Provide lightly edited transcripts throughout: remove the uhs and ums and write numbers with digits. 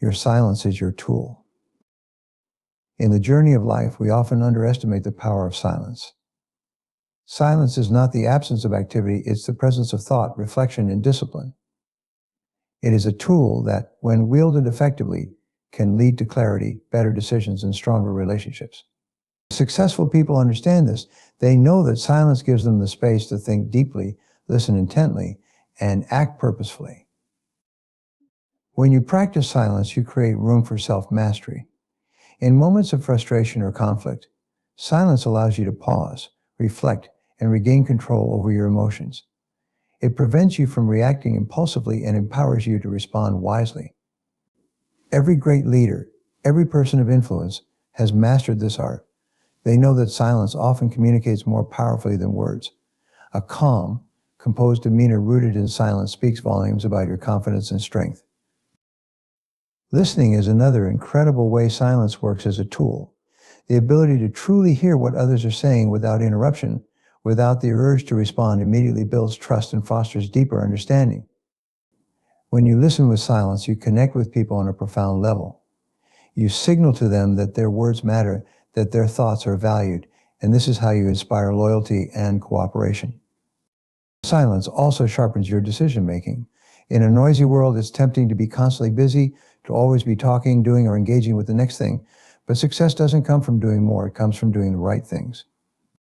Your silence is your tool. In the journey of life, we often underestimate the power of silence. Silence is not the absence of activity, it's the presence of thought, reflection, and discipline. It is a tool that, when wielded effectively, can lead to clarity, better decisions, and stronger relationships. Successful people understand this. They know that silence gives them the space to think deeply, listen intently, and act purposefully. When you practice silence, you create room for self-mastery. In moments of frustration or conflict, silence allows you to pause, reflect, and regain control over your emotions. It prevents you from reacting impulsively and empowers you to respond wisely. Every great leader, every person of influence, has mastered this art. They know that silence often communicates more powerfully than words. A calm, composed demeanor rooted in silence speaks volumes about your confidence and strength. Listening is another incredible way silence works as a tool. The ability to truly hear what others are saying without interruption, without the urge to respond, immediately builds trust and fosters deeper understanding. When you listen with silence, you connect with people on a profound level. You signal to them that their words matter, that their thoughts are valued, and this is how you inspire loyalty and cooperation. Silence also sharpens your decision-making. In a noisy world, it's tempting to be constantly busy, to always be talking, doing, or engaging with the next thing. But success doesn't come from doing more, it comes from doing the right things.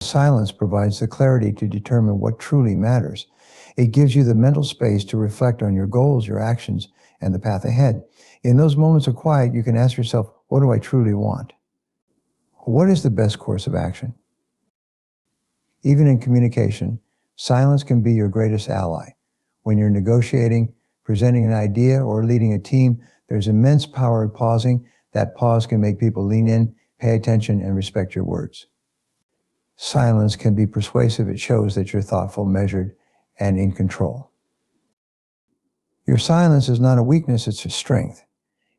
Silence provides the clarity to determine what truly matters. It gives you the mental space to reflect on your goals, your actions, and the path ahead. In those moments of quiet, you can ask yourself, what do I truly want? What is the best course of action? Even in communication, silence can be your greatest ally. When you're negotiating, presenting an idea, or leading a team, there's immense power in pausing. That pause can make people lean in, pay attention, and respect your words. Silence can be persuasive. It shows that you're thoughtful, measured, and in control. Your silence is not a weakness, it's a strength.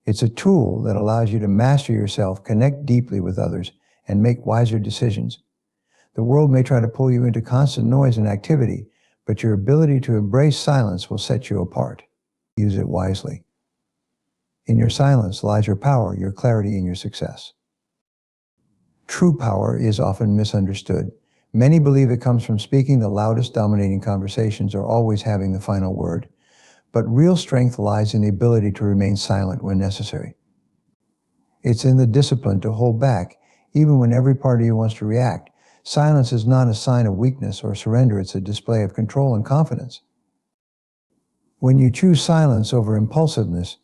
It's a tool that allows you to master yourself, connect deeply with others, and make wiser decisions. The world may try to pull you into constant noise and activity, but your ability to embrace silence will set you apart. Use it wisely. In your silence lies your power, your clarity, and your success. True power is often misunderstood. Many believe it comes from speaking the loudest, dominating conversations, or always having the final word. But real strength lies in the ability to remain silent when necessary. It's in the discipline to hold back, even when every part of you wants to react. Silence is not a sign of weakness or surrender, it's a display of control and confidence. When you choose silence over impulsiveness,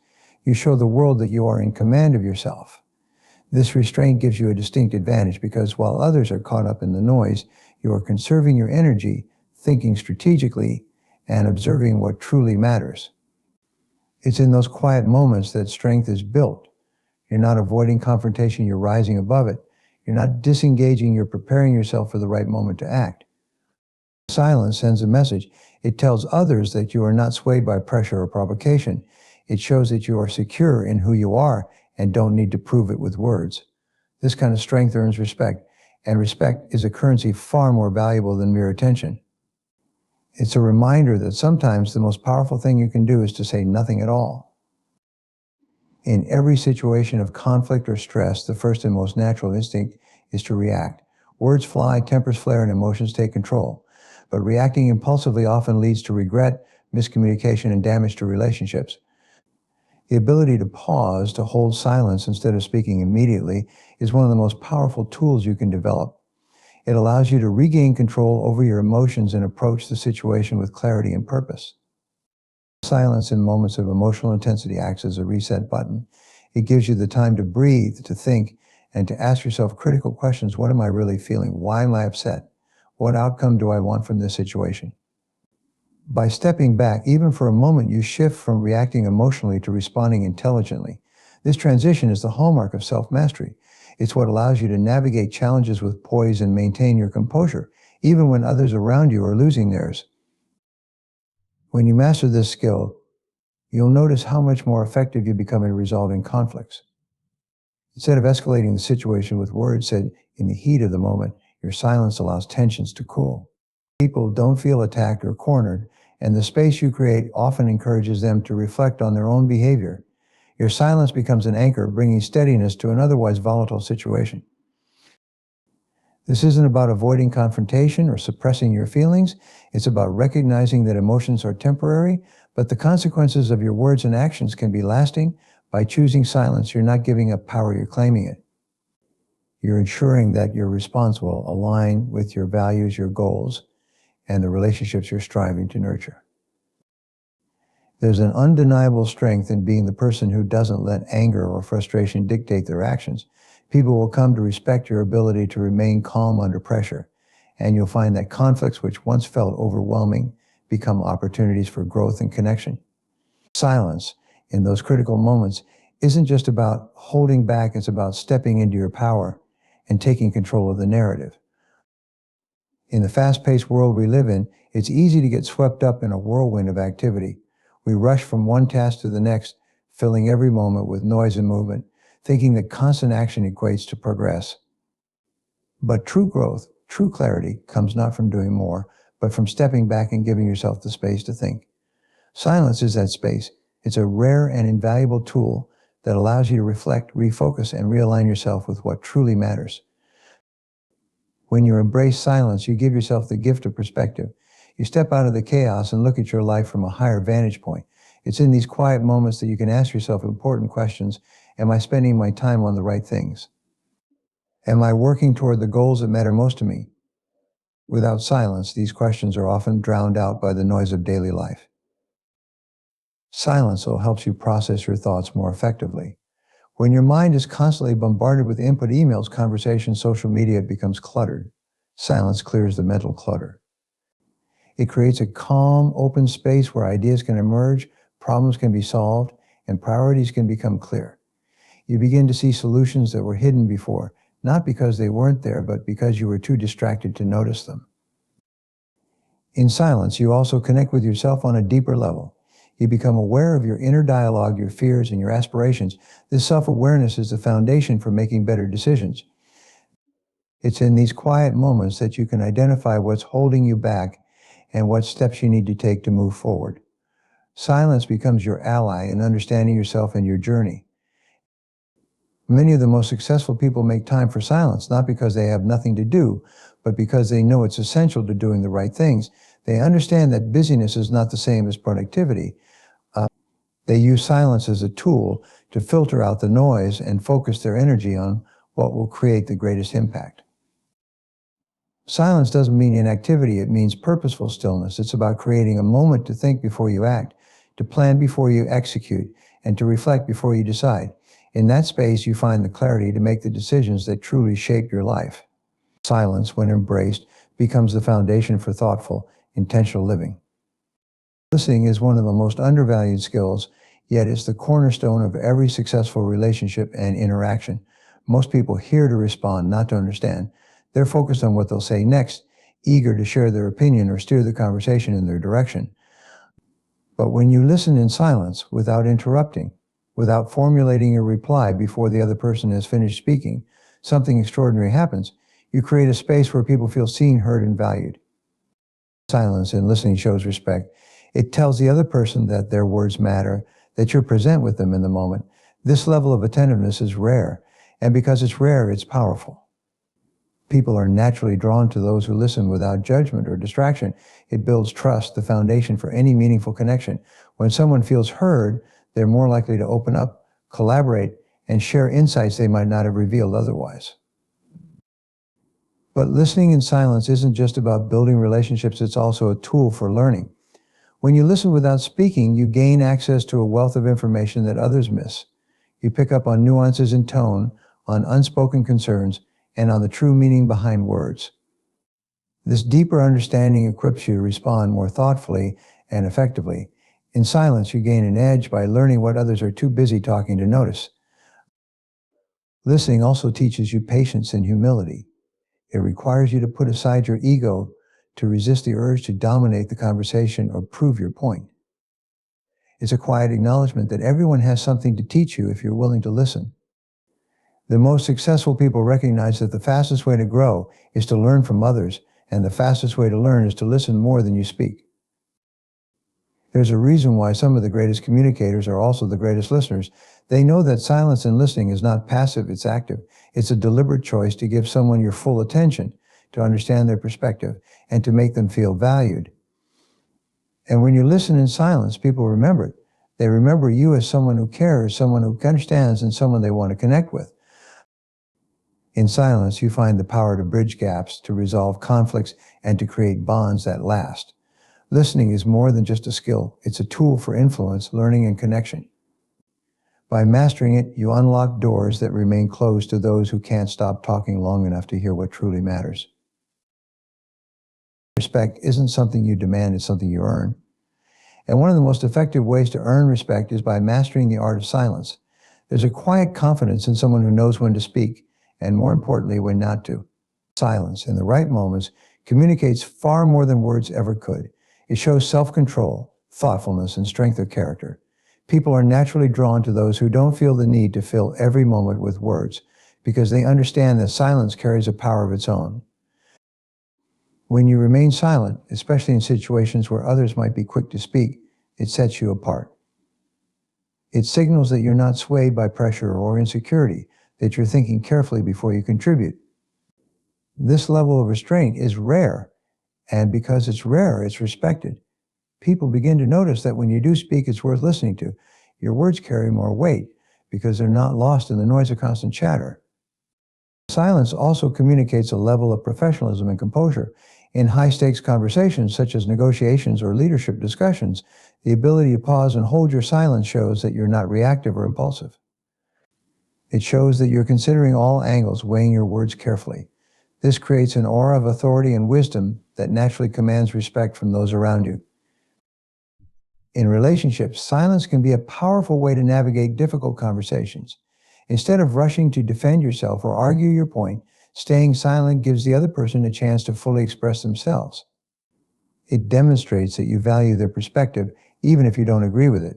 you show the world that you are in command of yourself. This restraint gives you a distinct advantage because while others are caught up in the noise, you are conserving your energy, thinking strategically, and observing what truly matters. It's in those quiet moments that strength is built. You're not avoiding confrontation, you're rising above it. You're not disengaging, you're preparing yourself for the right moment to act. Silence sends a message. It tells others that you are not swayed by pressure or provocation. It shows that you are secure in who you are and don't need to prove it with words. This kind of strength earns respect, and respect is a currency far more valuable than mere attention. It's a reminder that sometimes the most powerful thing you can do is to say nothing at all. In every situation of conflict or stress, the first and most natural instinct is to react. Words fly, tempers flare, and emotions take control. But reacting impulsively often leads to regret, miscommunication, and damage to relationships. The ability to pause, to hold silence instead of speaking immediately, is one of the most powerful tools you can develop. It allows you to regain control over your emotions and approach the situation with clarity and purpose. Silence in moments of emotional intensity acts as a reset button. It gives you the time to breathe, to think, and to ask yourself critical questions. What am I really feeling? Why am I upset? What outcome do I want from this situation? By stepping back, even for a moment, you shift from reacting emotionally to responding intelligently. This transition is the hallmark of self-mastery. It's what allows you to navigate challenges with poise and maintain your composure, even when others around you are losing theirs. When you master this skill, you'll notice how much more effective you become in resolving conflicts. Instead of escalating the situation with words said in the heat of the moment, your silence allows tensions to cool. People don't feel attacked or cornered, and the space you create often encourages them to reflect on their own behavior. Your silence becomes an anchor, bringing steadiness to an otherwise volatile situation. This isn't about avoiding confrontation or suppressing your feelings. It's about recognizing that emotions are temporary, but the consequences of your words and actions can be lasting. By choosing silence, you're not giving up power, you're claiming it. You're ensuring that your response will align with your values, your goals, and the relationships you're striving to nurture. There's an undeniable strength in being the person who doesn't let anger or frustration dictate their actions. People will come to respect your ability to remain calm under pressure, and you'll find that conflicts which once felt overwhelming become opportunities for growth and connection. Silence in those critical moments isn't just about holding back, it's about stepping into your power and taking control of the narrative. In the fast-paced world we live in, it's easy to get swept up in a whirlwind of activity. We rush from one task to the next, filling every moment with noise and movement, thinking that constant action equates to progress. But true growth, true clarity, comes not from doing more, but from stepping back and giving yourself the space to think. Silence is that space. It's a rare and invaluable tool that allows you to reflect, refocus, and realign yourself with what truly matters. When you embrace silence, you give yourself the gift of perspective. You step out of the chaos and look at your life from a higher vantage point. It's in these quiet moments that you can ask yourself important questions. Am I spending my time on the right things? Am I working toward the goals that matter most to me? Without silence, these questions are often drowned out by the noise of daily life. Silence will help you process your thoughts more effectively. When your mind is constantly bombarded with input, emails, conversations, social media, it becomes cluttered. Silence clears the mental clutter. It creates a calm, open space where ideas can emerge, problems can be solved, and priorities can become clear. You begin to see solutions that were hidden before, not because they weren't there, but because you were too distracted to notice them. In silence, you also connect with yourself on a deeper level. You become aware of your inner dialogue, your fears, and your aspirations. This self-awareness is the foundation for making better decisions. It's in these quiet moments that you can identify what's holding you back and what steps you need to take to move forward. Silence becomes your ally in understanding yourself and your journey. Many of the most successful people make time for silence, not because they have nothing to do, but because they know it's essential to doing the right things. They understand that busyness is not the same as productivity. They use silence as a tool to filter out the noise and focus their energy on what will create the greatest impact. Silence doesn't mean inactivity, it means purposeful stillness. It's about creating a moment to think before you act, to plan before you execute, and to reflect before you decide. In that space, you find the clarity to make the decisions that truly shape your life. Silence, when embraced, becomes the foundation for thoughtful, intentional living. Listening is one of the most undervalued skills, yet it's the cornerstone of every successful relationship and interaction. Most people hear to respond, not to understand. They're focused on what they'll say next, eager to share their opinion or steer the conversation in their direction. But when you listen in silence, without interrupting, without formulating a reply before the other person has finished speaking, something extraordinary happens. You create a space where people feel seen, heard, and valued. Silence in listening shows respect. It tells the other person that their words matter, that you're present with them in the moment. This level of attentiveness is rare, and because it's rare, it's powerful. People are naturally drawn to those who listen without judgment or distraction. It builds trust, the foundation for any meaningful connection. When someone feels heard, they're more likely to open up, collaborate, and share insights they might not have revealed otherwise. But listening in silence isn't just about building relationships, it's also a tool for learning. When you listen without speaking, you gain access to a wealth of information that others miss. You pick up on nuances in tone, on unspoken concerns, and on the true meaning behind words. This deeper understanding equips you to respond more thoughtfully and effectively. In silence, you gain an edge by learning what others are too busy talking to notice. Listening also teaches you patience and humility. It requires you to put aside your ego to resist the urge to dominate the conversation or prove your point. It's a quiet acknowledgement that everyone has something to teach you if you're willing to listen. The most successful people recognize that the fastest way to grow is to learn from others, and the fastest way to learn is to listen more than you speak. There's a reason why some of the greatest communicators are also the greatest listeners. They know that silence in listening is not passive, it's active. It's a deliberate choice to give someone your full attention, to understand their perspective, and to make them feel valued. And when you listen in silence, people remember it. They remember you as someone who cares, someone who understands, and someone they want to connect with. In silence, you find the power to bridge gaps, to resolve conflicts, and to create bonds that last. Listening is more than just a skill. It's a tool for influence, learning, and connection. By mastering it, you unlock doors that remain closed to those who can't stop talking long enough to hear what truly matters. Respect isn't something you demand, it's something you earn. And one of the most effective ways to earn respect is by mastering the art of silence. There's a quiet confidence in someone who knows when to speak, and more importantly, when not to. Silence, in the right moments, communicates far more than words ever could. It shows self-control, thoughtfulness, and strength of character. People are naturally drawn to those who don't feel the need to fill every moment with words, because they understand that silence carries a power of its own. When you remain silent, especially in situations where others might be quick to speak, it sets you apart. It signals that you're not swayed by pressure or insecurity, that you're thinking carefully before you contribute. This level of restraint is rare, and because it's rare, it's respected. People begin to notice that when you do speak, it's worth listening to. Your words carry more weight because they're not lost in the noise of constant chatter. Silence also communicates a level of professionalism and composure. In high-stakes conversations, such as negotiations or leadership discussions, the ability to pause and hold your silence shows that you're not reactive or impulsive. It shows that you're considering all angles, weighing your words carefully. This creates an aura of authority and wisdom that naturally commands respect from those around you. In relationships, silence can be a powerful way to navigate difficult conversations. Instead of rushing to defend yourself or argue your point, staying silent gives the other person a chance to fully express themselves. It demonstrates that you value their perspective, even if you don't agree with it.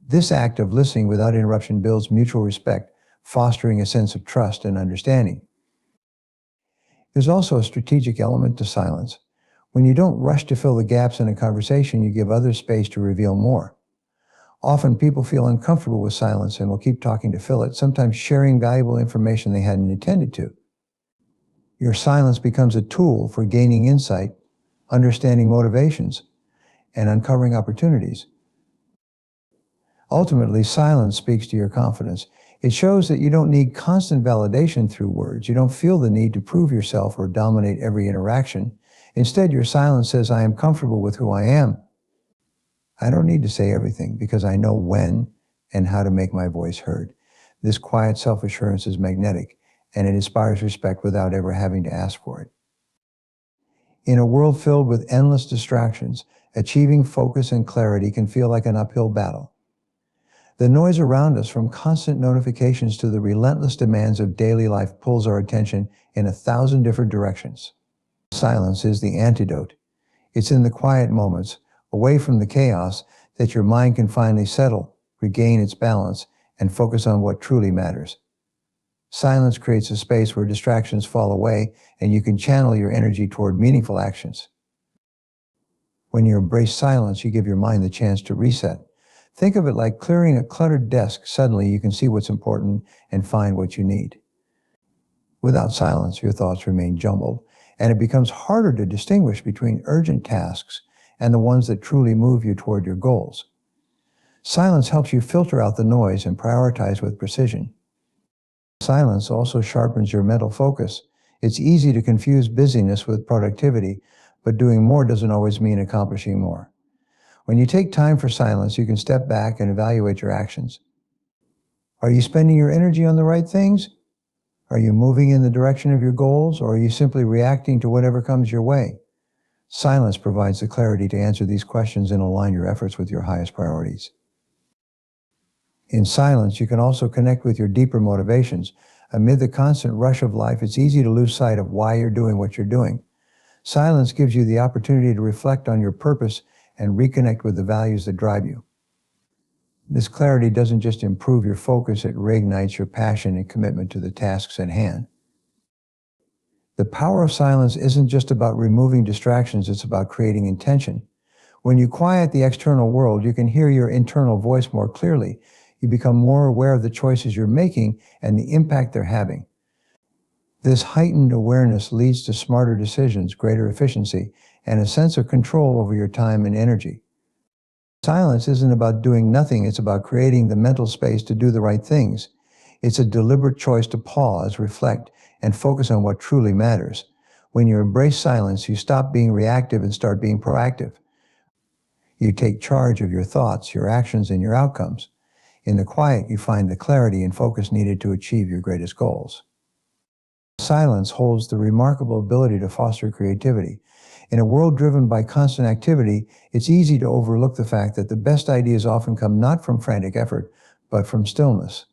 This act of listening without interruption builds mutual respect, fostering a sense of trust and understanding. There's also a strategic element to silence. When you don't rush to fill the gaps in a conversation, you give others space to reveal more. Often people feel uncomfortable with silence and will keep talking to fill it, sometimes sharing valuable information they hadn't intended to. Your silence becomes a tool for gaining insight, understanding motivations, and uncovering opportunities. Ultimately, silence speaks to your confidence. It shows that you don't need constant validation through words. You don't feel the need to prove yourself or dominate every interaction. Instead, your silence says, I am comfortable with who I am. I don't need to say everything because I know when and how to make my voice heard. This quiet self-assurance is magnetic, and it inspires respect without ever having to ask for it. In a world filled with endless distractions, achieving focus and clarity can feel like an uphill battle. The noise around us, from constant notifications to the relentless demands of daily life, pulls our attention in 1,000 different directions. Silence is the antidote. It's in the quiet moments, away from the chaos, that your mind can finally settle, regain its balance, and focus on what truly matters. Silence creates a space where distractions fall away and you can channel your energy toward meaningful actions. When you embrace silence, you give your mind the chance to reset. Think of it like clearing a cluttered desk. Suddenly you can see what's important and find what you need. Without silence, your thoughts remain jumbled, and it becomes harder to distinguish between urgent tasks and the ones that truly move you toward your goals. Silence helps you filter out the noise and prioritize with precision. Silence also sharpens your mental focus. It's easy to confuse busyness with productivity, but doing more doesn't always mean accomplishing more. When you take time for silence, you can step back and evaluate your actions. Are you spending your energy on the right things? Are you moving in the direction of your goals, or are you simply reacting to whatever comes your way? Silence provides the clarity to answer these questions and align your efforts with your highest priorities. In silence, you can also connect with your deeper motivations. Amid the constant rush of life, it's easy to lose sight of why you're doing what you're doing. Silence gives you the opportunity to reflect on your purpose and reconnect with the values that drive you. This clarity doesn't just improve your focus, it reignites your passion and commitment to the tasks at hand. The power of silence isn't just about removing distractions, it's about creating intention. When you quiet the external world, you can hear your internal voice more clearly. You become more aware of the choices you're making and the impact they're having. This heightened awareness leads to smarter decisions, greater efficiency, and a sense of control over your time and energy. Silence isn't about doing nothing, it's about creating the mental space to do the right things. It's a deliberate choice to pause, reflect, and focus on what truly matters. When you embrace silence, you stop being reactive and start being proactive. You take charge of your thoughts, your actions, and your outcomes. In the quiet, you find the clarity and focus needed to achieve your greatest goals. Silence holds the remarkable ability to foster creativity. In a world driven by constant activity, it's easy to overlook the fact that the best ideas often come not from frantic effort, but from stillness.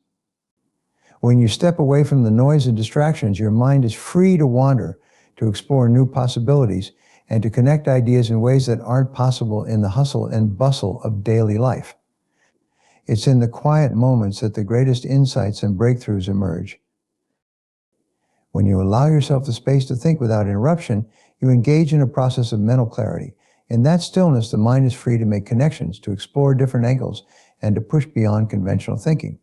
When you step away from the noise and distractions, your mind is free to wander, to explore new possibilities, and to connect ideas in ways that aren't possible in the hustle and bustle of daily life. It's in the quiet moments that the greatest insights and breakthroughs emerge. When you allow yourself the space to think without interruption, you engage in a process of mental clarity. In that stillness, the mind is free to make connections, to explore different angles, and to push beyond conventional thinking.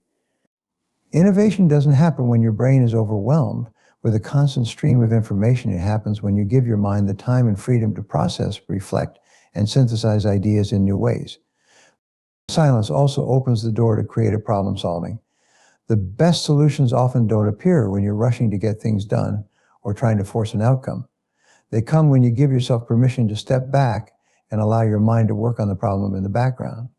Innovation doesn't happen when your brain is overwhelmed with a constant stream of information. It happens when you give your mind the time and freedom to process, reflect, and synthesize ideas in new ways. Silence also opens the door to creative problem solving. The best solutions often don't appear when you're rushing to get things done or trying to force an outcome. They come when you give yourself permission to step back and allow your mind to work on the problem in the background.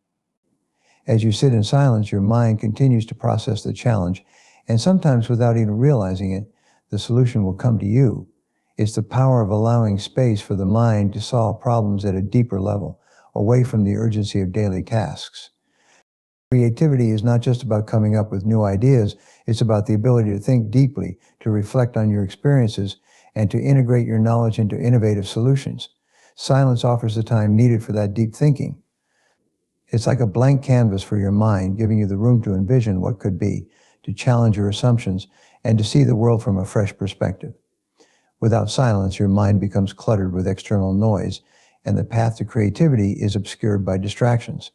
As you sit in silence, your mind continues to process the challenge, and sometimes without even realizing it, the solution will come to you. It's the power of allowing space for the mind to solve problems at a deeper level, away from the urgency of daily tasks. Creativity is not just about coming up with new ideas, it's about the ability to think deeply, to reflect on your experiences, and to integrate your knowledge into innovative solutions. Silence offers the time needed for that deep thinking. It's like a blank canvas for your mind, giving you the room to envision what could be, to challenge your assumptions, and to see the world from a fresh perspective. Without silence, your mind becomes cluttered with external noise, and the path to creativity is obscured by distractions.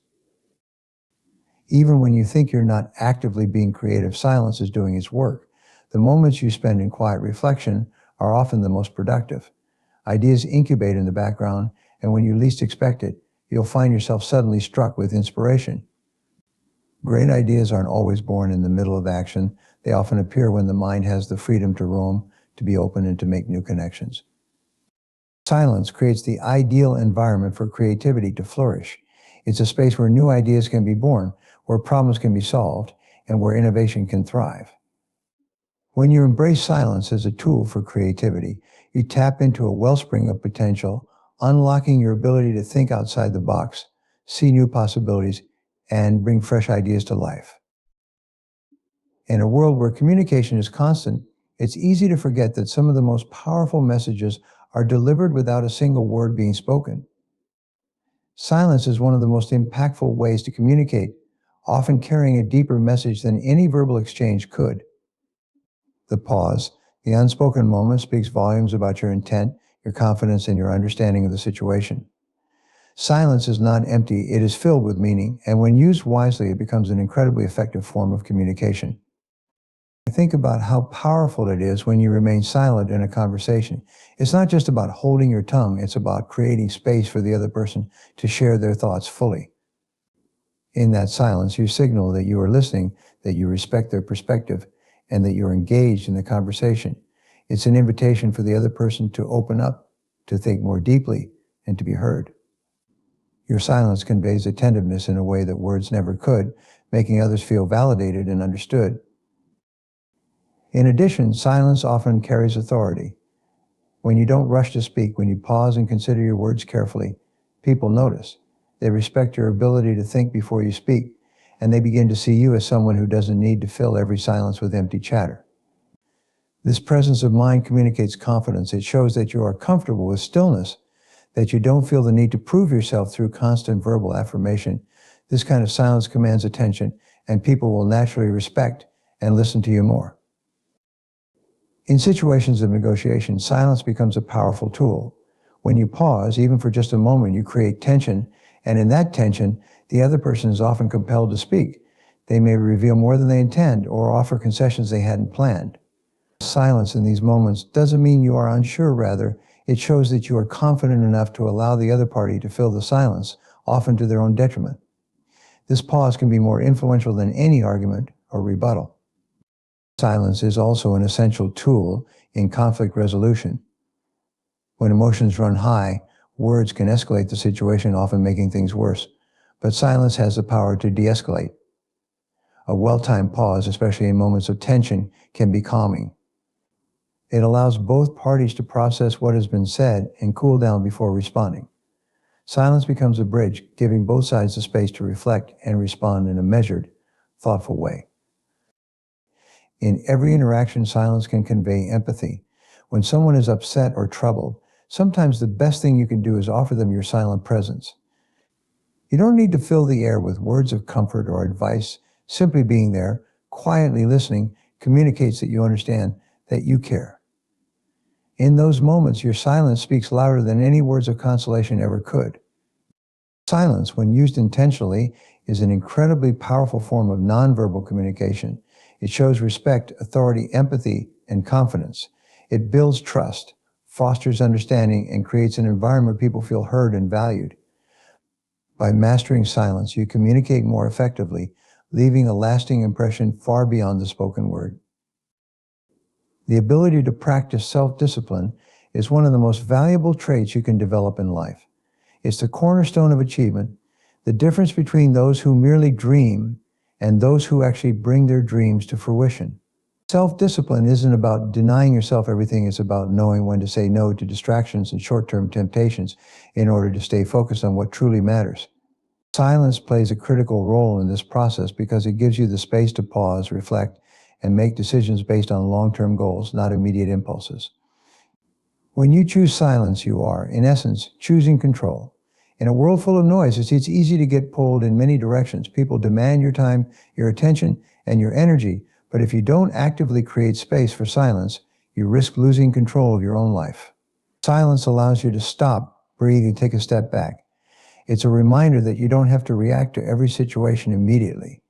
Even when you think you're not actively being creative, silence is doing its work. The moments you spend in quiet reflection are often the most productive. Ideas incubate in the background, and when you least expect it, you'll find yourself suddenly struck with inspiration. Great ideas aren't always born in the middle of action. They often appear when the mind has the freedom to roam, to be open, and to make new connections. Silence creates the ideal environment for creativity to flourish. It's a space where new ideas can be born, where problems can be solved, and where innovation can thrive. When you embrace silence as a tool for creativity, you tap into a wellspring of potential, unlocking your ability to think outside the box, see new possibilities, and bring fresh ideas to life. In a world where communication is constant, it's easy to forget that some of the most powerful messages are delivered without a single word being spoken. Silence is one of the most impactful ways to communicate, often carrying a deeper message than any verbal exchange could. The pause, the unspoken moment, speaks volumes about your intent, your confidence, and your understanding of the situation. Silence is not empty, it is filled with meaning, and when used wisely, it becomes an incredibly effective form of communication. Think about how powerful it is when you remain silent in a conversation. It's not just about holding your tongue, it's about creating space for the other person to share their thoughts fully. In that silence, you signal that you are listening, that you respect their perspective, and that you're engaged in the conversation. It's an invitation for the other person to open up, to think more deeply, and to be heard. Your silence conveys attentiveness in a way that words never could, making others feel validated and understood. In addition, silence often carries authority. When you don't rush to speak, when you pause and consider your words carefully, people notice. They respect your ability to think before you speak, and they begin to see you as someone who doesn't need to fill every silence with empty chatter. This presence of mind communicates confidence. It shows that you are comfortable with stillness, that you don't feel the need to prove yourself through constant verbal affirmation. This kind of silence commands attention, and people will naturally respect and listen to you more. In situations of negotiation, silence becomes a powerful tool. When you pause, even for just a moment, you create tension, And in that tension, the other person is often compelled to speak. They may reveal more than they intend or offer concessions they hadn't planned. Silence in these moments doesn't mean you are unsure, rather, it shows that you are confident enough to allow the other party to fill the silence, often to their own detriment. This pause can be more influential than any argument or rebuttal. Silence is also an essential tool in conflict resolution. When emotions run high, words can escalate the situation, often making things worse. But silence has the power to de-escalate. A well-timed pause, especially in moments of tension, can be calming. It allows both parties to process what has been said and cool down before responding. Silence becomes a bridge, giving both sides the space to reflect and respond in a measured, thoughtful way. In every interaction, silence can convey empathy. When someone is upset or troubled, sometimes the best thing you can do is offer them your silent presence. You don't need to fill the air with words of comfort or advice. Simply being there, quietly listening, communicates that you understand, that you care. In those moments, your silence speaks louder than any words of consolation ever could. Silence, when used intentionally, is an incredibly powerful form of nonverbal communication. It shows respect, authority, empathy, and confidence. It builds trust, fosters understanding, and creates an environment where people feel heard and valued. By mastering silence, you communicate more effectively, leaving a lasting impression far beyond the spoken word. The ability to practice self-discipline is one of the most valuable traits you can develop in life. It's the cornerstone of achievement, the difference between those who merely dream and those who actually bring their dreams to fruition. Self-discipline isn't about denying yourself everything. It's about knowing when to say no to distractions and short-term temptations in order to stay focused on what truly matters. Silence plays a critical role in this process because it gives you the space to pause, reflect, and make decisions based on long-term goals, not immediate impulses. When you choose silence, you are, in essence, choosing control. In a world full of noise, it's easy to get pulled in many directions. People demand your time, your attention, and your energy, but if you don't actively create space for silence, you risk losing control of your own life. Silence allows you to stop, breathe, and take a step back. It's a reminder that you don't have to react to every situation immediately.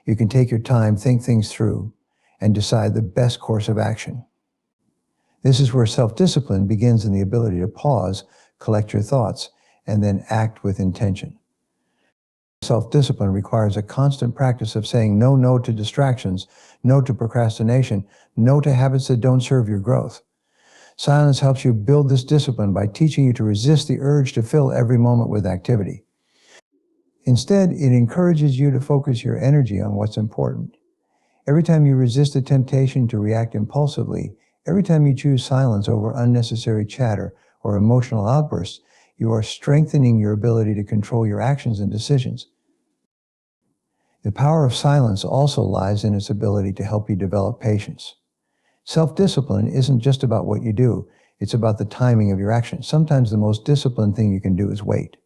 You can take your time, think things through, and decide the best course of action. This is where self-discipline begins, in the ability to pause, collect your thoughts, and then act with intention. Self-discipline requires a constant practice of saying no to distractions, no to procrastination, no to habits that don't serve your growth. Silence helps you build this discipline by teaching you to resist the urge to fill every moment with activity. Instead, it encourages you to focus your energy on what's important. Every time you resist the temptation to react impulsively, every time you choose silence over unnecessary chatter or emotional outbursts, you are strengthening your ability to control your actions and decisions. The power of silence also lies in its ability to help you develop patience. Self-discipline isn't just about what you do, it's about the timing of your actions. Sometimes the most disciplined thing you can do is wait.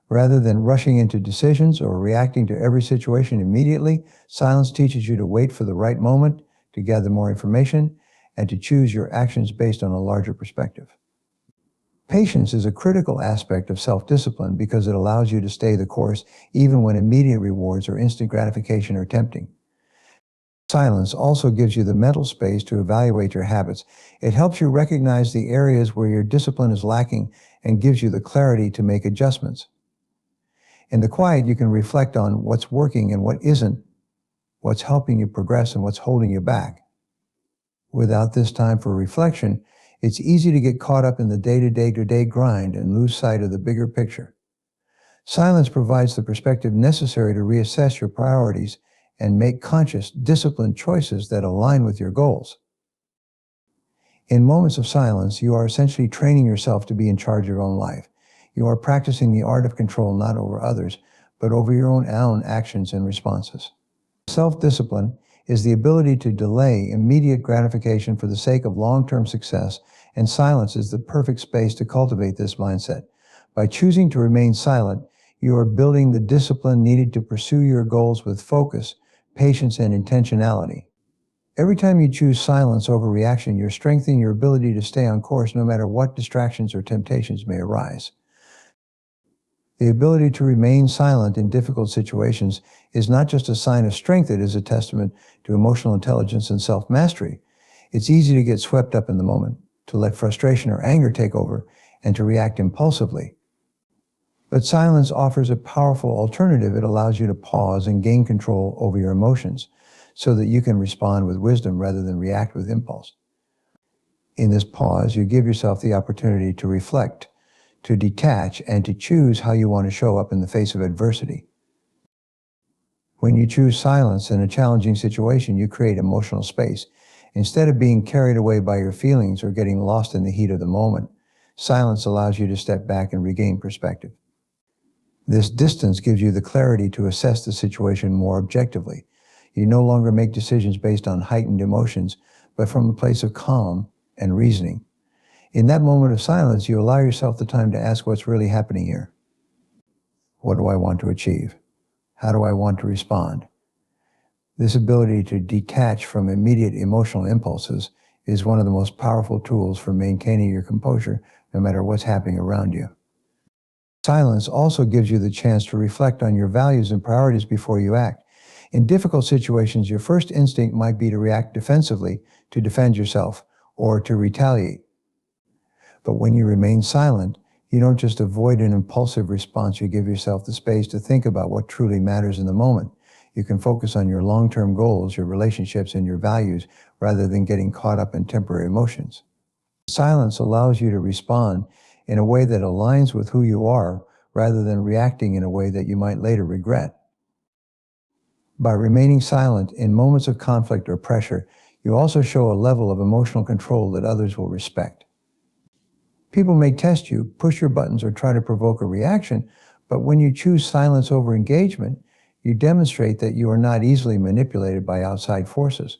Rather than rushing into decisions or reacting to every situation immediately, silence teaches you to wait for the right moment, to gather more information, and to choose your actions based on a larger perspective. Patience is a critical aspect of self-discipline because it allows you to stay the course even when immediate rewards or instant gratification are tempting. Silence also gives you the mental space to evaluate your habits. It helps you recognize the areas where your discipline is lacking and gives you the clarity to make adjustments. In the quiet, you can reflect on what's working and what isn't, what's helping you progress and what's holding you back. Without this time for reflection, it's easy to get caught up in the day-to-day grind and lose sight of the bigger picture. Silence provides the perspective necessary to reassess your priorities and make conscious, disciplined choices that align with your goals. In moments of silence, you are essentially training yourself to be in charge of your own life. You are practicing the art of control not over others, but over your own actions and responses. Self-discipline is the ability to delay immediate gratification for the sake of long-term success, and silence is the perfect space to cultivate this mindset. By choosing to remain silent, you are building the discipline needed to pursue your goals with focus, patience, and intentionality. Every time you choose silence over reaction, you're strengthening your ability to stay on course no matter what distractions or temptations may arise. The ability to remain silent in difficult situations is not just a sign of strength, it is a testament to emotional intelligence and self-mastery. It's easy to get swept up in the moment, to let frustration or anger take over, and to react impulsively. But silence offers a powerful alternative. It allows you to pause and gain control over your emotions so that you can respond with wisdom rather than react with impulse. In this pause, you give yourself the opportunity to reflect, to detach, and to choose how you want to show up in the face of adversity. When you choose silence in a challenging situation, you create emotional space. Instead of being carried away by your feelings or getting lost in the heat of the moment, silence allows you to step back and regain perspective. This distance gives you the clarity to assess the situation more objectively. You no longer make decisions based on heightened emotions, but from a place of calm and reasoning. In that moment of silence, you allow yourself the time to ask what's really happening here. What do I want to achieve? How do I want to respond? This ability to detach from immediate emotional impulses is one of the most powerful tools for maintaining your composure no matter what's happening around you. Silence also gives you the chance to reflect on your values and priorities before you act. In difficult situations, your first instinct might be to react defensively, to defend yourself, or to retaliate. But when you remain silent, you don't just avoid an impulsive response, you give yourself the space to think about what truly matters in the moment. You can focus on your long-term goals, your relationships, and your values, rather than getting caught up in temporary emotions. Silence allows you to respond in a way that aligns with who you are, rather than reacting in a way that you might later regret. By remaining silent in moments of conflict or pressure, you also show a level of emotional control that others will respect. People may test you, push your buttons, or try to provoke a reaction, but when you choose silence over engagement, you demonstrate that you are not easily manipulated by outside forces.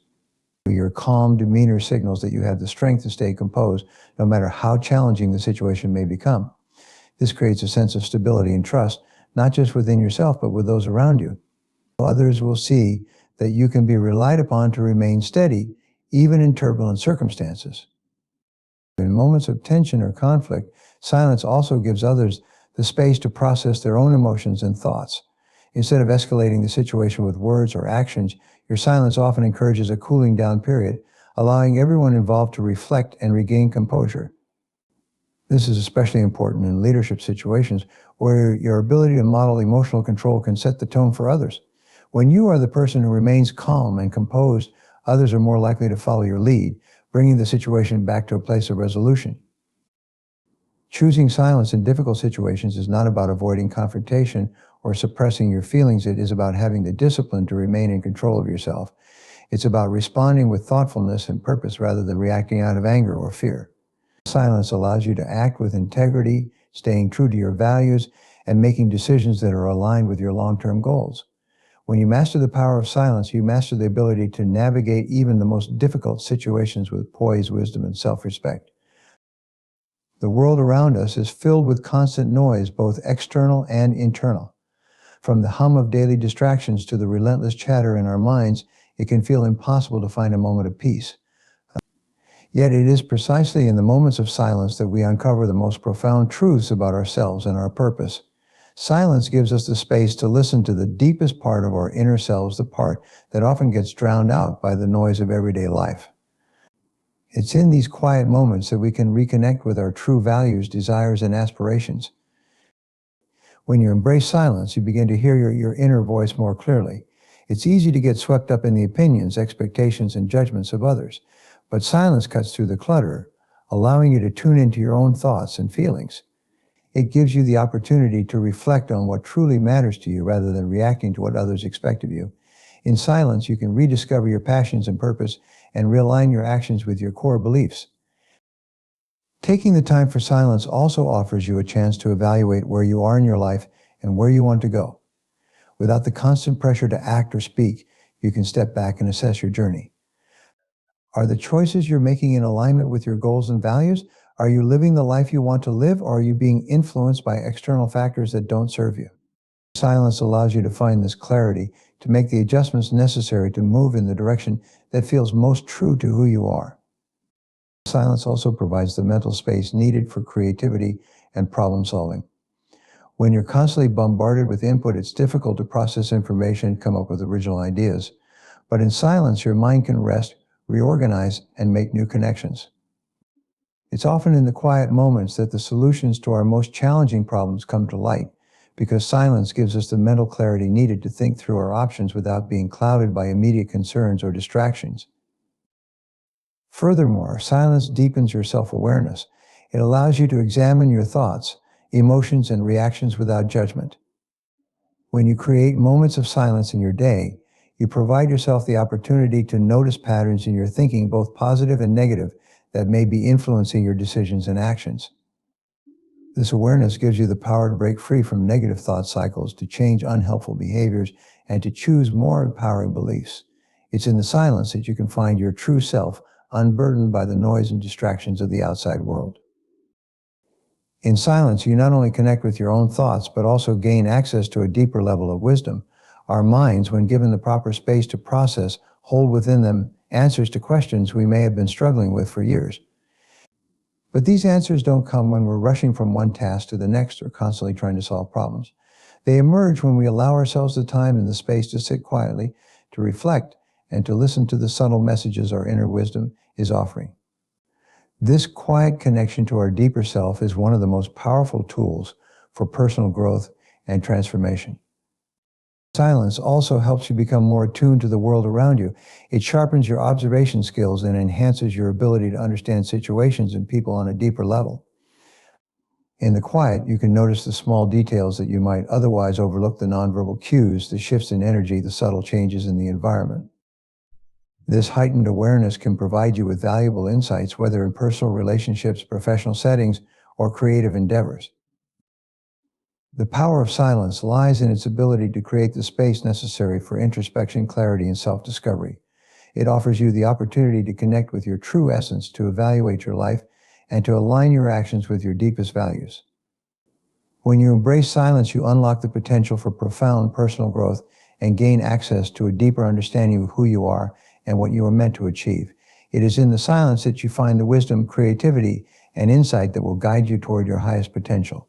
Your calm demeanor signals that you have the strength to stay composed, no matter how challenging the situation may become. This creates a sense of stability and trust, not just within yourself, but with those around you. Others will see that you can be relied upon to remain steady, even in turbulent circumstances. In moments of tension or conflict, silence also gives others the space to process their own emotions and thoughts. Instead of escalating the situation with words or actions, your silence often encourages a cooling down period, allowing everyone involved to reflect and regain composure. This is especially important in leadership situations where your ability to model emotional control can set the tone for others. When you are the person who remains calm and composed, others are more likely to follow your lead, bringing the situation back to a place of resolution. Choosing silence in difficult situations is not about avoiding confrontation or suppressing your feelings. It is about having the discipline to remain in control of yourself. It's about responding with thoughtfulness and purpose rather than reacting out of anger or fear. Silence allows you to act with integrity, staying true to your values, and making decisions that are aligned with your long-term goals. When you master the power of silence, you master the ability to navigate even the most difficult situations with poise, wisdom, and self-respect. The world around us is filled with constant noise, both external and internal. From the hum of daily distractions to the relentless chatter in our minds, it can feel impossible to find a moment of peace. Yet it is precisely in the moments of silence that we uncover the most profound truths about ourselves and our purpose. Silence gives us the space to listen to the deepest part of our inner selves, the part that often gets drowned out by the noise of everyday life. It's in these quiet moments that we can reconnect with our true values, desires, and aspirations. When you embrace silence, you begin to hear your inner voice more clearly. It's easy to get swept up in the opinions, expectations, and judgments of others, but silence cuts through the clutter, allowing you to tune into your own thoughts and feelings. It gives you the opportunity to reflect on what truly matters to you rather than reacting to what others expect of you. In silence, you can rediscover your passions and purpose and realign your actions with your core beliefs. Taking the time for silence also offers you a chance to evaluate where you are in your life and where you want to go. Without the constant pressure to act or speak, you can step back and assess your journey. Are the choices you're making in alignment with your goals and values? Are you living the life you want to live, or are you being influenced by external factors that don't serve you? Silence allows you to find this clarity, to make the adjustments necessary to move in the direction that feels most true to who you are. Silence also provides the mental space needed for creativity and problem solving. When you're constantly bombarded with input, it's difficult to process information and come up with original ideas. But in silence, your mind can rest, reorganize, and make new connections. It's often in the quiet moments that the solutions to our most challenging problems come to light, because silence gives us the mental clarity needed to think through our options without being clouded by immediate concerns or distractions. Furthermore, silence deepens your self-awareness. It allows you to examine your thoughts, emotions, and reactions without judgment. When you create moments of silence in your day, you provide yourself the opportunity to notice patterns in your thinking, both positive and negative, that may be influencing your decisions and actions. This awareness gives you the power to break free from negative thought cycles, to change unhelpful behaviors, and to choose more empowering beliefs. It's in the silence that you can find your true self, unburdened by the noise and distractions of the outside world. In silence, you not only connect with your own thoughts, but also gain access to a deeper level of wisdom. Our minds, when given the proper space to process, hold within them answers to questions we may have been struggling with for years. But these answers don't come when we're rushing from one task to the next or constantly trying to solve problems. They emerge when we allow ourselves the time and the space to sit quietly, to reflect, and to listen to the subtle messages our inner wisdom is offering. This quiet connection to our deeper self is one of the most powerful tools for personal growth and transformation. Silence also helps you become more attuned to the world around you. It sharpens your observation skills and enhances your ability to understand situations and people on a deeper level. In the quiet, you can notice the small details that you might otherwise overlook: the nonverbal cues, the shifts in energy, the subtle changes in the environment. This heightened awareness can provide you with valuable insights, whether in personal relationships, professional settings, or creative endeavors. The power of silence lies in its ability to create the space necessary for introspection, clarity, and self-discovery. It offers you the opportunity to connect with your true essence, to evaluate your life, and to align your actions with your deepest values. When you embrace silence, you unlock the potential for profound personal growth and gain access to a deeper understanding of who you are and what you are meant to achieve. It is in the silence that you find the wisdom, creativity, and insight that will guide you toward your highest potential.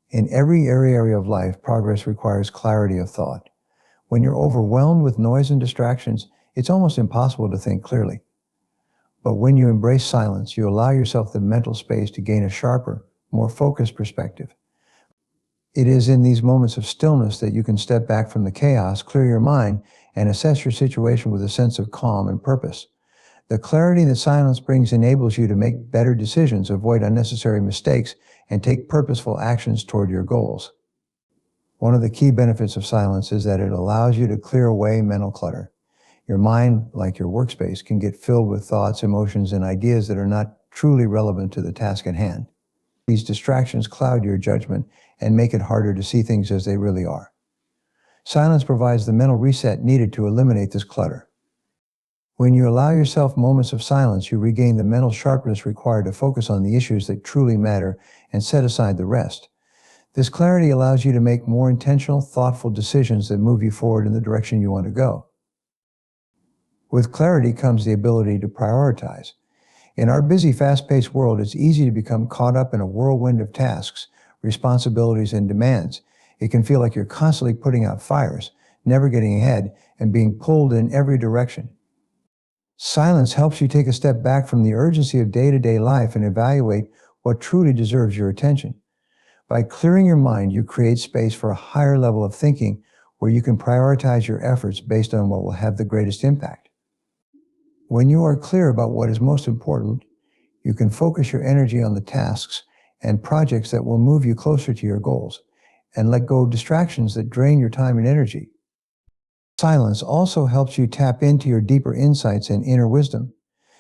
In every area of life, progress requires clarity of thought. When you're overwhelmed with noise and distractions, it's almost impossible to think clearly. But when you embrace silence, you allow yourself the mental space to gain a sharper, more focused perspective. It is in these moments of stillness that you can step back from the chaos, clear your mind, and assess your situation with a sense of calm and purpose. The clarity that silence brings enables you to make better decisions, avoid unnecessary mistakes, and take purposeful actions toward your goals. One of the key benefits of silence is that it allows you to clear away mental clutter. Your mind, like your workspace, can get filled with thoughts, emotions, and ideas that are not truly relevant to the task at hand. These distractions cloud your judgment and make it harder to see things as they really are. Silence provides the mental reset needed to eliminate this clutter. When you allow yourself moments of silence, you regain the mental sharpness required to focus on the issues that truly matter and set aside the rest. This clarity allows you to make more intentional, thoughtful decisions that move you forward in the direction you want to go. With clarity comes the ability to prioritize. In our busy, fast-paced world, it's easy to become caught up in a whirlwind of tasks, responsibilities, and demands. It can feel like you're constantly putting out fires, never getting ahead, and being pulled in every direction. Silence helps you take a step back from the urgency of day-to-day life and evaluate what truly deserves your attention. By clearing your mind, you create space for a higher level of thinking where you can prioritize your efforts based on what will have the greatest impact. When you are clear about what is most important, you can focus your energy on the tasks and projects that will move you closer to your goals, and let go of distractions that drain your time and energy. Silence also helps you tap into your deeper insights and inner wisdom.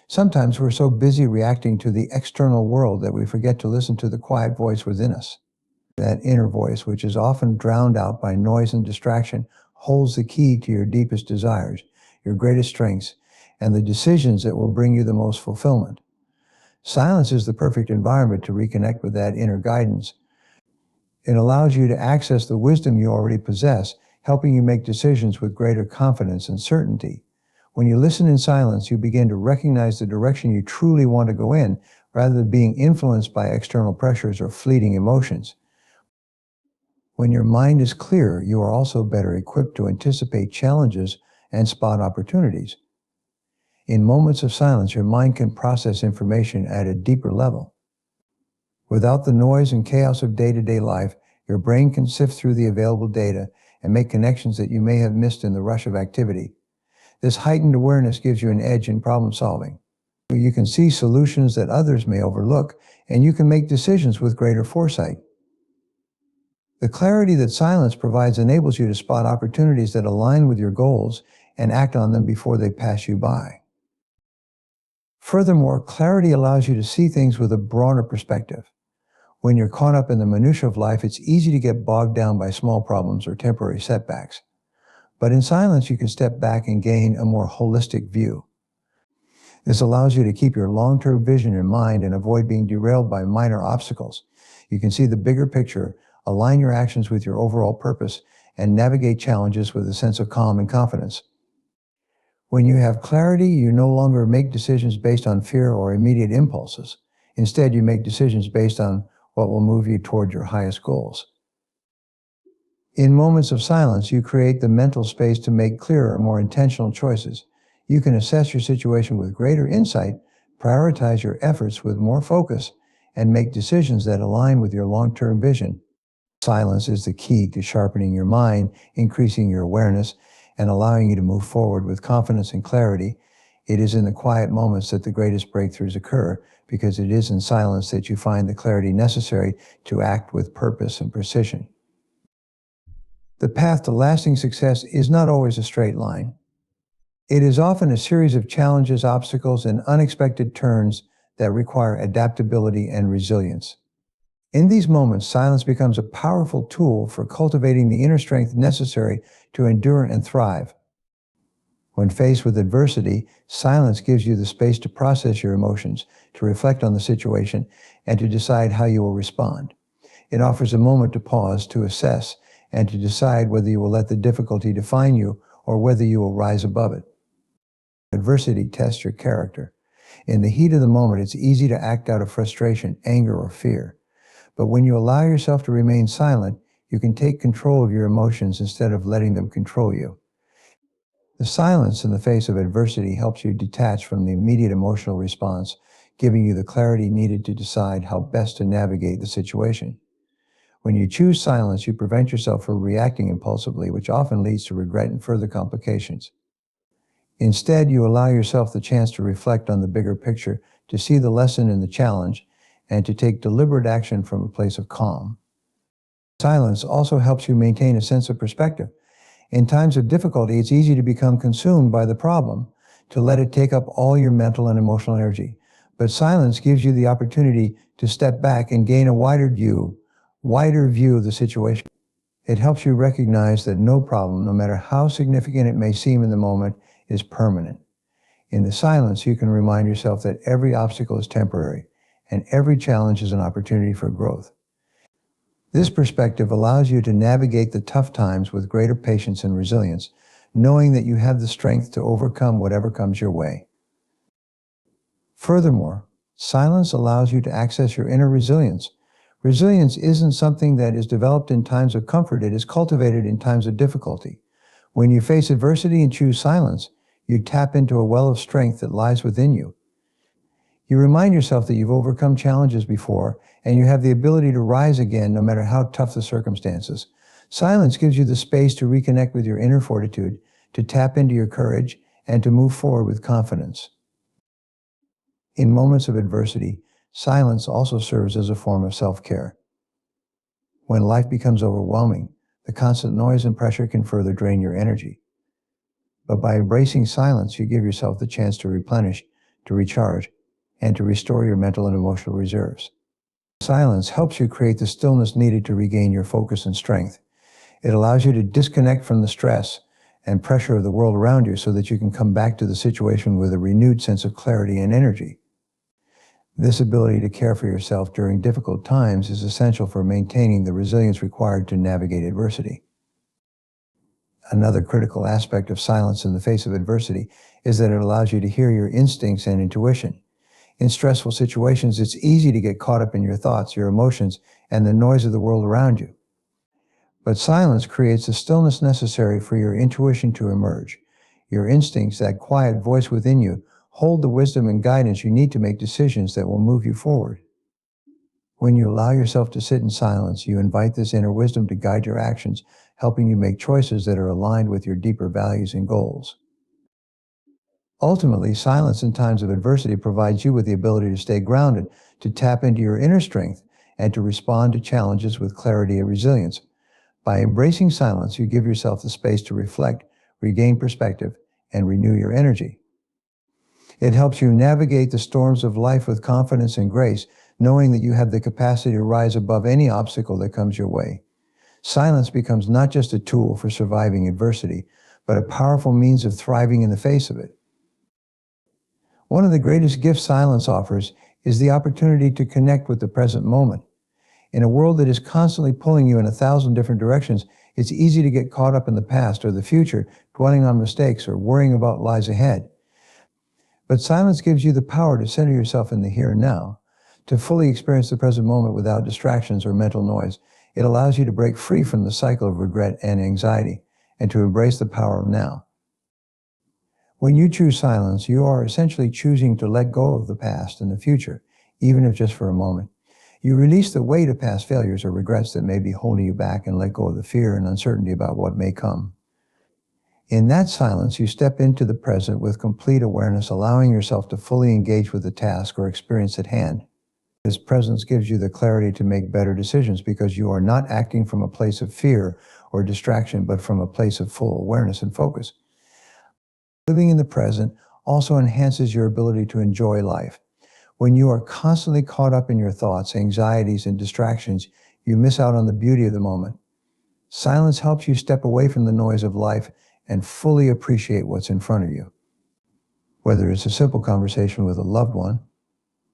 Sometimes we're so busy reacting to the external world that we forget to listen to the quiet voice within us. That inner voice, which is often drowned out by noise and distraction, holds the key to your deepest desires, your greatest strengths, and the decisions that will bring you the most fulfillment. Silence is the perfect environment to reconnect with that inner guidance. It allows you to access the wisdom you already possess, helping you make decisions with greater confidence and certainty. When you listen in silence, you begin to recognize the direction you truly want to go in, rather than being influenced by external pressures or fleeting emotions. When your mind is clear, you are also better equipped to anticipate challenges and spot opportunities. In moments of silence, your mind can process information at a deeper level. Without the noise and chaos of day-to-day life, your brain can sift through the available data and make connections that you may have missed in the rush of activity. This heightened awareness gives you an edge in problem solving. You can see solutions that others may overlook, and you can make decisions with greater foresight. The clarity that silence provides enables you to spot opportunities that align with your goals and act on them before they pass you by. Furthermore, clarity allows you to see things with a broader perspective. When you're caught up in the minutiae of life, it's easy to get bogged down by small problems or temporary setbacks. But in silence, you can step back and gain a more holistic view. This allows you to keep your long-term vision in mind and avoid being derailed by minor obstacles. You can see the bigger picture, align your actions with your overall purpose, and navigate challenges with a sense of calm and confidence. When you have clarity, you no longer make decisions based on fear or immediate impulses. Instead, you make decisions based on what will move you toward your highest goals. In moments of silence, you create the mental space to make clearer, more intentional choices. You can assess your situation with greater insight, prioritize your efforts with more focus, and make decisions that align with your long-term vision. Silence is the key to sharpening your mind, increasing your awareness, and allowing you to move forward with confidence and clarity. It is in the quiet moments that the greatest breakthroughs occur, because it is in silence that you find the clarity necessary to act with purpose and precision. The path to lasting success is not always a straight line. It is often a series of challenges, obstacles, and unexpected turns that require adaptability and resilience. In these moments, silence becomes a powerful tool for cultivating the inner strength necessary to endure and thrive. When faced with adversity, silence gives you the space to process your emotions, to reflect on the situation, and to decide how you will respond. It offers a moment to pause, to assess, and to decide whether you will let the difficulty define you or whether you will rise above it. Adversity tests your character. In the heat of the moment, it's easy to act out of frustration, anger, or fear. But when you allow yourself to remain silent, you can take control of your emotions instead of letting them control you. The silence in the face of adversity helps you detach from the immediate emotional response, giving you the clarity needed to decide how best to navigate the situation. When you choose silence, you prevent yourself from reacting impulsively, which often leads to regret and further complications. Instead, you allow yourself the chance to reflect on the bigger picture, to see the lesson in the challenge, and to take deliberate action from a place of calm. Silence also helps you maintain a sense of perspective. In times of difficulty, it's easy to become consumed by the problem, to let it take up all your mental and emotional energy. But silence gives you the opportunity to step back and gain a wider view of the situation. It helps you recognize that no problem, no matter how significant it may seem in the moment, is permanent. In the silence, you can remind yourself that every obstacle is temporary, and every challenge is an opportunity for growth. This perspective allows you to navigate the tough times with greater patience and resilience, knowing that you have the strength to overcome whatever comes your way. Furthermore, silence allows you to access your inner resilience. Resilience isn't something that is developed in times of comfort, it is cultivated in times of difficulty. When you face adversity and choose silence, you tap into a well of strength that lies within you. You remind yourself that you've overcome challenges before, and you have the ability to rise again no matter how tough the circumstances. Silence gives you the space to reconnect with your inner fortitude, to tap into your courage, and to move forward with confidence. In moments of adversity, silence also serves as a form of self-care. When life becomes overwhelming, the constant noise and pressure can further drain your energy. But by embracing silence, you give yourself the chance to replenish, to recharge, and to restore your mental and emotional reserves. Silence helps you create the stillness needed to regain your focus and strength. It allows you to disconnect from the stress and pressure of the world around you so that you can come back to the situation with a renewed sense of clarity and energy. This ability to care for yourself during difficult times is essential for maintaining the resilience required to navigate adversity. Another critical aspect of silence in the face of adversity is that it allows you to hear your instincts and intuition. In stressful situations, it's easy to get caught up in your thoughts, your emotions, and the noise of the world around you. But silence creates the stillness necessary for your intuition to emerge. Your instincts, that quiet voice within you, hold the wisdom and guidance you need to make decisions that will move you forward. When you allow yourself to sit in silence, you invite this inner wisdom to guide your actions, helping you make choices that are aligned with your deeper values and goals. Ultimately, silence in times of adversity provides you with the ability to stay grounded, to tap into your inner strength, and to respond to challenges with clarity and resilience. By embracing silence, you give yourself the space to reflect, regain perspective, and renew your energy. It helps you navigate the storms of life with confidence and grace, knowing that you have the capacity to rise above any obstacle that comes your way. Silence becomes not just a tool for surviving adversity, but a powerful means of thriving in the face of it. One of the greatest gifts silence offers is the opportunity to connect with the present moment. In a world that is constantly pulling you in 1,000 different directions, it's easy to get caught up in the past or the future, dwelling on mistakes or worrying about what lies ahead. But silence gives you the power to center yourself in the here and now, to fully experience the present moment without distractions or mental noise. It allows you to break free from the cycle of regret and anxiety, and to embrace the power of now. When you choose silence, you are essentially choosing to let go of the past and the future, even if just for a moment. You release the weight of past failures or regrets that may be holding you back and let go of the fear and uncertainty about what may come. In that silence, you step into the present with complete awareness, allowing yourself to fully engage with the task or experience at hand. This presence gives you the clarity to make better decisions because you are not acting from a place of fear or distraction, but from a place of full awareness and focus. Living in the present also enhances your ability to enjoy life. When you are constantly caught up in your thoughts, anxieties, and distractions, you miss out on the beauty of the moment. Silence helps you step away from the noise of life and fully appreciate what's in front of you. Whether it's a simple conversation with a loved one,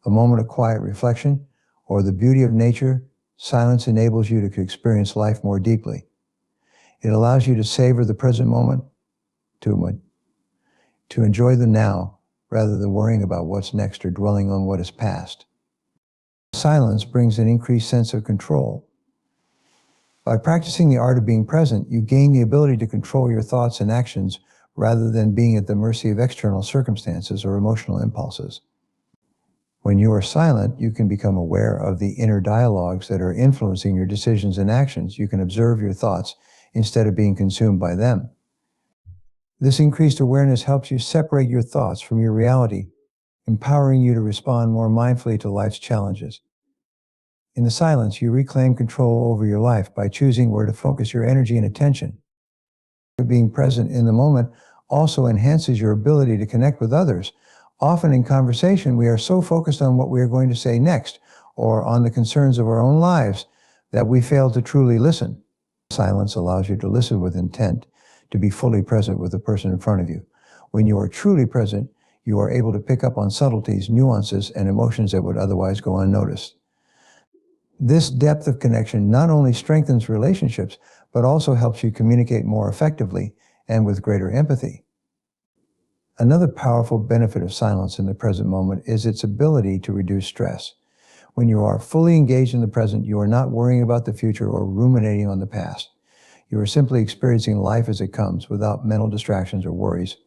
a moment of quiet reflection, or the beauty of nature, silence enables you to experience life more deeply. It allows you to savor the present moment, to enjoy the now, rather than worrying about what's next or dwelling on what is past. Silence brings an increased sense of control. By practicing the art of being present, you gain the ability to control your thoughts and actions rather than being at the mercy of external circumstances or emotional impulses. When you are silent, you can become aware of the inner dialogues that are influencing your decisions and actions. You can observe your thoughts instead of being consumed by them. This increased awareness helps you separate your thoughts from your reality, empowering you to respond more mindfully to life's challenges. In the silence, you reclaim control over your life by choosing where to focus your energy and attention. Being present in the moment also enhances your ability to connect with others. Often in conversation, we are so focused on what we are going to say next or on the concerns of our own lives that we fail to truly listen. Silence allows you to listen with intent, to be fully present with the person in front of you. When you are truly present, you are able to pick up on subtleties, nuances, and emotions that would otherwise go unnoticed. This depth of connection not only strengthens relationships, but also helps you communicate more effectively and with greater empathy. Another powerful benefit of silence in the present moment is its ability to reduce stress. When you are fully engaged in the present, you are not worrying about the future or ruminating on the past. You are simply experiencing life as it comes without mental distractions or worries.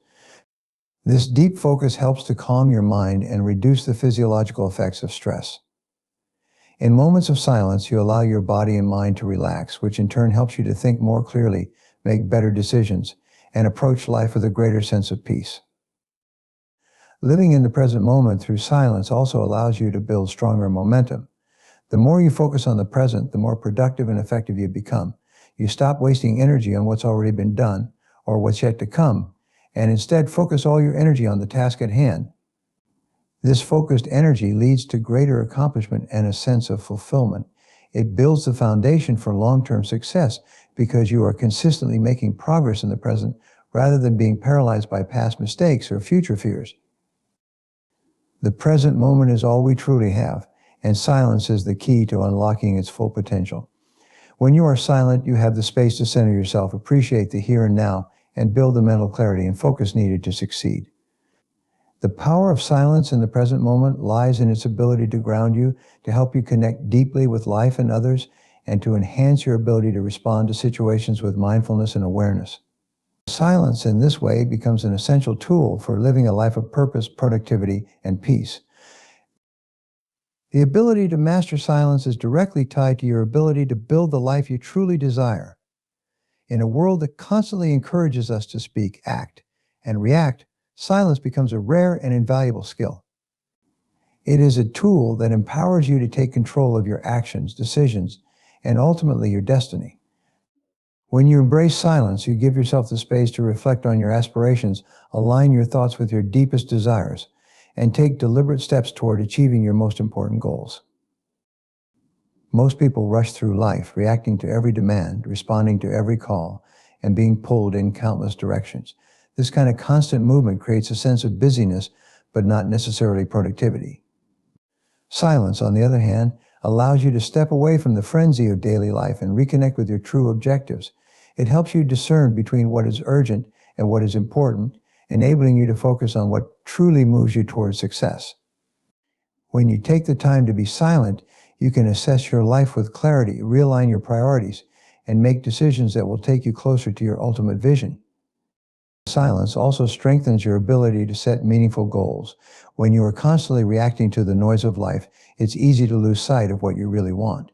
This deep focus helps to calm your mind and reduce the physiological effects of stress. In moments of silence, you allow your body and mind to relax, which in turn helps you to think more clearly, make better decisions, and approach life with a greater sense of peace. Living in the present moment through silence also allows you to build stronger momentum. The more you focus on the present, the more productive and effective you become. You stop wasting energy on what's already been done or what's yet to come, and instead focus all your energy on the task at hand. This focused energy leads to greater accomplishment and a sense of fulfillment. It builds the foundation for long-term success because you are consistently making progress in the present rather than being paralyzed by past mistakes or future fears. The present moment is all we truly have, and silence is the key to unlocking its full potential. When you are silent, you have the space to center yourself, appreciate the here and now, and build the mental clarity and focus needed to succeed. The power of silence in the present moment lies in its ability to ground you, to help you connect deeply with life and others, and to enhance your ability to respond to situations with mindfulness and awareness. Silence in this way becomes an essential tool for living a life of purpose, productivity, and peace. The ability to master silence is directly tied to your ability to build the life you truly desire. In a world that constantly encourages us to speak, act, and react, silence becomes a rare and invaluable skill. It is a tool that empowers you to take control of your actions, decisions, and ultimately your destiny. When you embrace silence, you give yourself the space to reflect on your aspirations, align your thoughts with your deepest desires, and take deliberate steps toward achieving your most important goals. Most people rush through life, reacting to every demand, responding to every call, and being pulled in countless directions. This kind of constant movement creates a sense of busyness, but not necessarily productivity. Silence, on the other hand, allows you to step away from the frenzy of daily life and reconnect with your true objectives. It helps you discern between what is urgent and what is important, enabling you to focus on what truly moves you towards success. When you take the time to be silent, you can assess your life with clarity, realign your priorities, and make decisions that will take you closer to your ultimate vision. Silence also strengthens your ability to set meaningful goals. When you are constantly reacting to the noise of life, it's easy to lose sight of what you really want.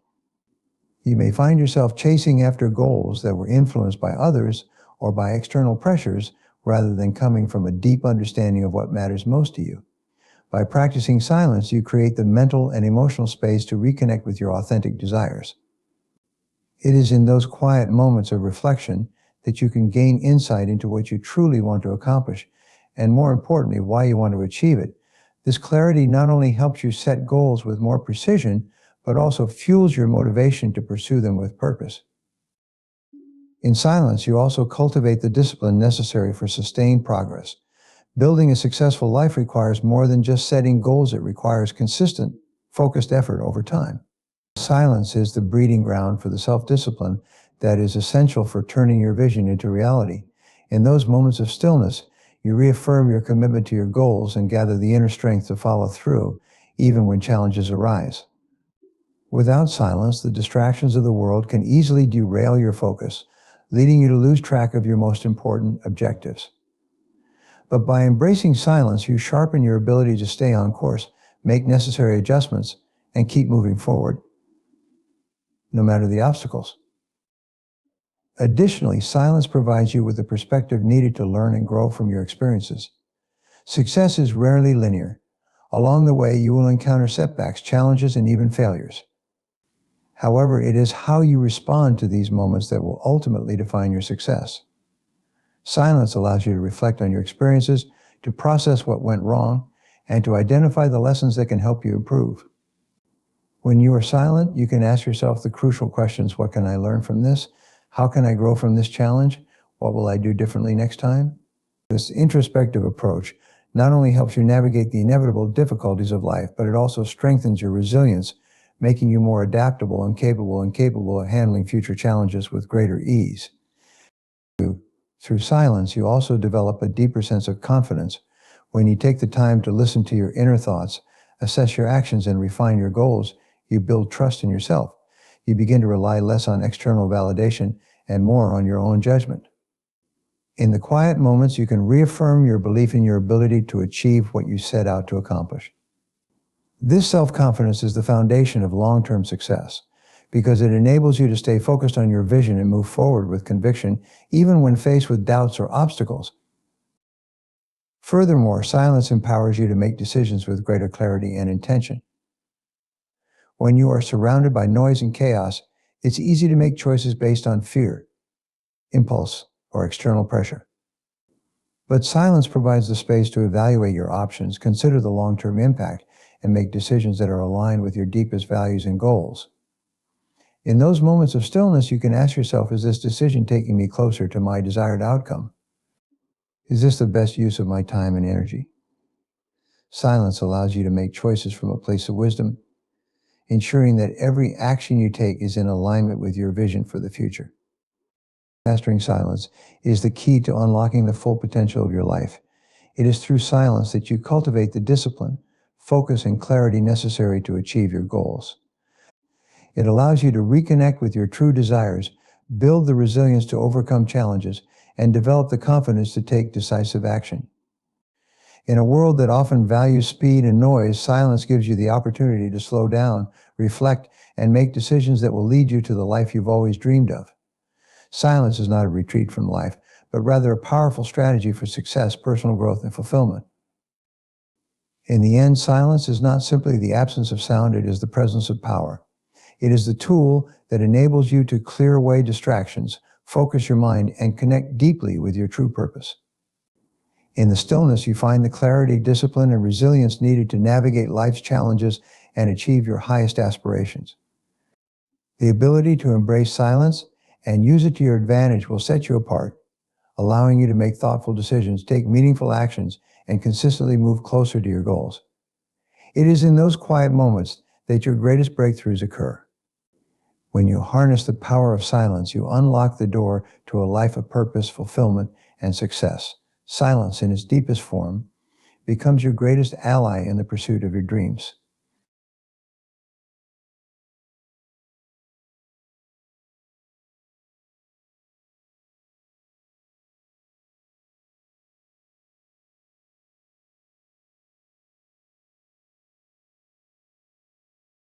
You may find yourself chasing after goals that were influenced by others or by external pressures rather than coming from a deep understanding of what matters most to you. By practicing silence, you create the mental and emotional space to reconnect with your authentic desires. It is in those quiet moments of reflection that you can gain insight into what you truly want to accomplish, and more importantly, why you want to achieve it. This clarity not only helps you set goals with more precision, but also fuels your motivation to pursue them with purpose. In silence, you also cultivate the discipline necessary for sustained progress. Building a successful life requires more than just setting goals. It requires consistent, focused effort over time. Silence is the breeding ground for the self-discipline that is essential for turning your vision into reality. In those moments of stillness, you reaffirm your commitment to your goals and gather the inner strength to follow through, even when challenges arise. Without silence, the distractions of the world can easily derail your focus, leading you to lose track of your most important objectives. But by embracing silence, you sharpen your ability to stay on course, make necessary adjustments, and keep moving forward, no matter the obstacles. Additionally, silence provides you with the perspective needed to learn and grow from your experiences. Success is rarely linear. Along the way, you will encounter setbacks, challenges, and even failures. However, it is how you respond to these moments that will ultimately define your success. Silence allows you to reflect on your experiences, to process what went wrong, and to identify the lessons that can help you improve. When you are silent, you can ask yourself the crucial questions: what can I learn from this? How can I grow from this challenge? What will I do differently next time? This introspective approach not only helps you navigate the inevitable difficulties of life, but it also strengthens your resilience, making you more adaptable and capable of handling future challenges with greater ease. Through silence, you also develop a deeper sense of confidence. When you take the time to listen to your inner thoughts, assess your actions, and refine your goals, you build trust in yourself. You begin to rely less on external validation and more on your own judgment. In the quiet moments, you can reaffirm your belief in your ability to achieve what you set out to accomplish. This self-confidence is the foundation of long-term success, because it enables you to stay focused on your vision and move forward with conviction, even when faced with doubts or obstacles. Furthermore, silence empowers you to make decisions with greater clarity and intention. When you are surrounded by noise and chaos, it's easy to make choices based on fear, impulse, or external pressure. But silence provides the space to evaluate your options, consider the long-term impact, and make decisions that are aligned with your deepest values and goals. In those moments of stillness, you can ask yourself, is this decision taking me closer to my desired outcome? Is this the best use of my time and energy? Silence allows you to make choices from a place of wisdom, ensuring that every action you take is in alignment with your vision for the future. Mastering silence is the key to unlocking the full potential of your life. It is through silence that you cultivate the discipline, focus, and clarity necessary to achieve your goals. It allows you to reconnect with your true desires, build the resilience to overcome challenges, and develop the confidence to take decisive action. In a world that often values speed and noise, silence gives you the opportunity to slow down, reflect, and make decisions that will lead you to the life you've always dreamed of. Silence is not a retreat from life, but rather a powerful strategy for success, personal growth, and fulfillment. In the end, silence is not simply the absence of sound, it is the presence of power. It is the tool that enables you to clear away distractions, focus your mind, and connect deeply with your true purpose. In the stillness, you find the clarity, discipline, and resilience needed to navigate life's challenges and achieve your highest aspirations. The ability to embrace silence and use it to your advantage will set you apart, allowing you to make thoughtful decisions, take meaningful actions, and consistently move closer to your goals. It is in those quiet moments that your greatest breakthroughs occur. When you harness the power of silence, you unlock the door to a life of purpose, fulfillment, and success. Silence, in its deepest form, becomes your greatest ally in the pursuit of your dreams.